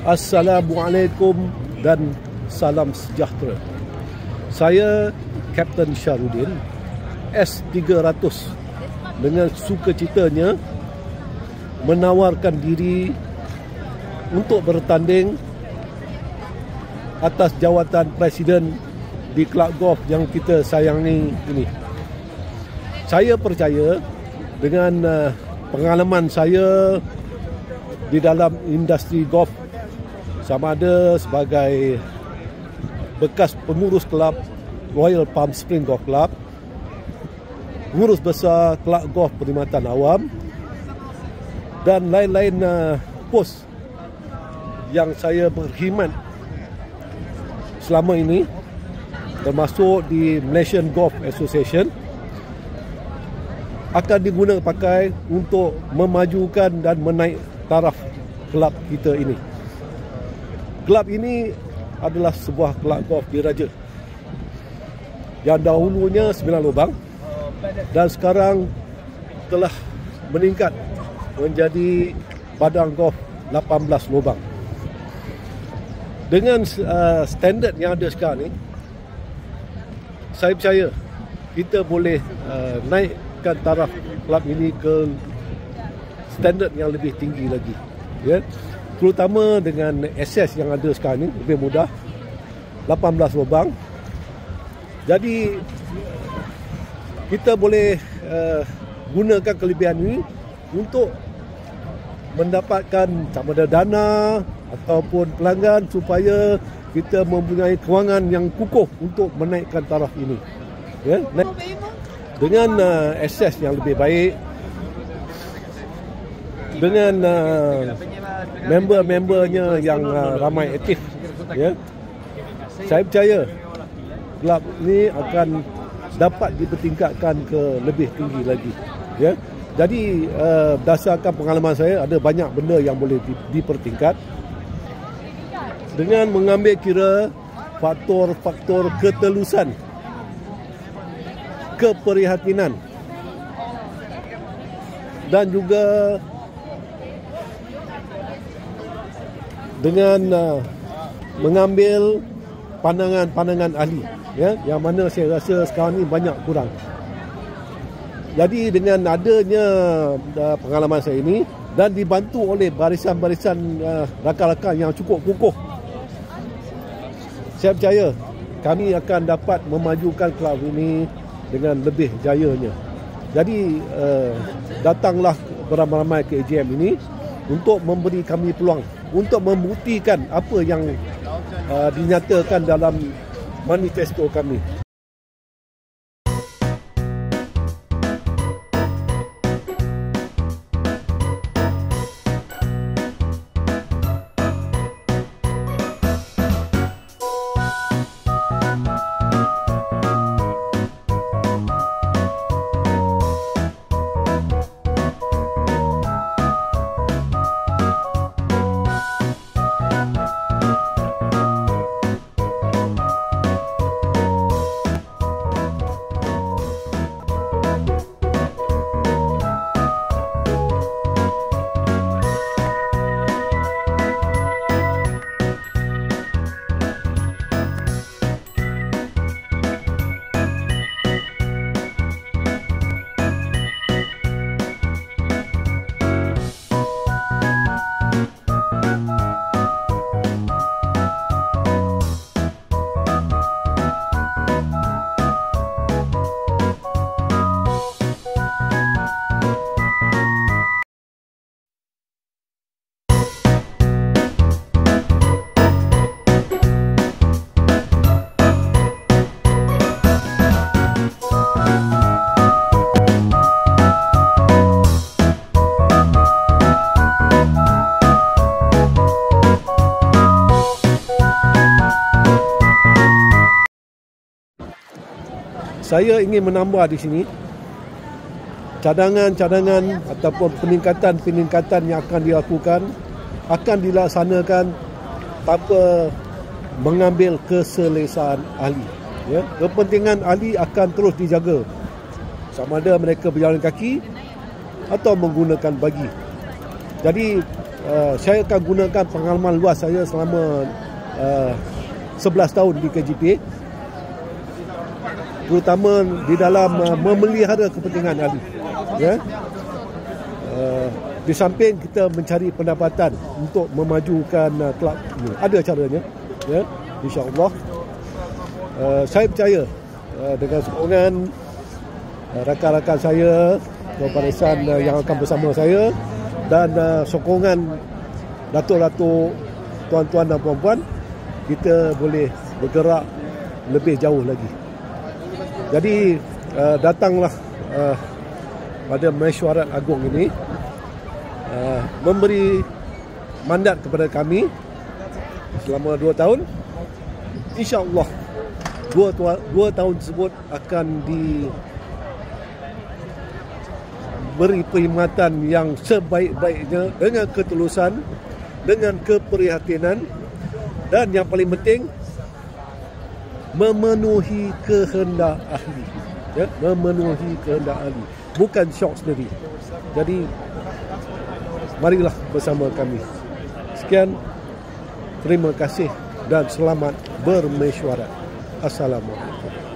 Assalamualaikum dan salam sejahtera. Saya Kapten Syahrudin, S300, dengan sukacitanya menawarkan diri untuk bertanding atas jawatan Presiden di kelab golf yang kita sayangi ini. Saya percaya dengan pengalaman saya di dalam industri golf, sama ada sebagai bekas pengurus kelab Royal Palm Springs Golf Club, pengurus besar kelab golf perkhidmatan awam, dan lain-lain pos yang saya berkhidmat selama ini, termasuk di Malaysian Golf Association, akan digunakan pakai untuk memajukan dan menaik taraf kelab kita ini. Kelab ini adalah sebuah kelab golf diraja yang dahulunya 9 lubang dan sekarang telah meningkat menjadi padang golf 18 lubang. Dengan standard yang ada sekarang ni, saya percaya kita boleh naikkan taraf kelab ini ke standard yang lebih tinggi lagi, ya. Terutama dengan akses yang ada sekarang ni lebih mudah, 18 lubang. Jadi kita boleh gunakan kelebihan ini untuk mendapatkan sama ada dana ataupun pelanggan, supaya kita mempunyai kewangan yang kukuh untuk menaikkan taraf ini, ya. Dengan akses yang lebih baik, dengan member-membernya yang ramai aktif, ya, saya percaya kelab ini akan dapat dipertingkatkan ke lebih tinggi lagi, ya. Jadi berdasarkan pengalaman saya, ada banyak benda yang boleh dipertingkat dengan mengambil kira faktor-faktor ketelusan, keprihatinan, dan juga dengan mengambil pandangan-pandangan ahli, ya, yang mana saya rasa sekarang ni banyak kurang. Jadi dengan adanya pengalaman saya ini dan dibantu oleh barisan-barisan rakan-rakan yang cukup kukuh, saya percaya kami akan dapat memajukan kelab ini dengan lebih jayanya. Jadi datanglah beramai-ramai ke AGM ini untuk memberi kami peluang untuk membuktikan apa yang dinyatakan dalam manifesto kami. Saya ingin menambah di sini cadangan-cadangan ataupun peningkatan-peningkatan yang akan dilakukan akan dilaksanakan tanpa mengambil keselesaan ahli, ya. Kepentingan ahli akan terus dijaga, sama ada mereka berjalan kaki atau menggunakan bagi. Jadi saya akan gunakan pengalaman luas saya selama 11 tahun di KGPA, terutama di dalam memelihara kepentingan ahli, ya. Di samping kita mencari pendapatan untuk memajukan kelab ini, ada caranya, ya, insya-Allah. Saya percaya dengan sokongan rakan-rakan saya, barisan yang akan bersama saya, dan sokongan datuk-datuk, tuan-tuan dan puan-puan, kita boleh bergerak lebih jauh lagi. Jadi datanglah pada mesyuarat agung ini, memberi mandat kepada kami selama 2 tahun. InsyaAllah 2 tahun tersebut akan diberi perkhidmatan yang sebaik-baiknya, dengan ketulusan, dengan keprihatinan, dan yang paling penting memenuhi kehendak ahli, ya, memenuhi kehendak ahli, bukan syok sendiri. Jadi marilah bersama kami. Sekian, terima kasih dan selamat bermesyuarat. Assalamualaikum.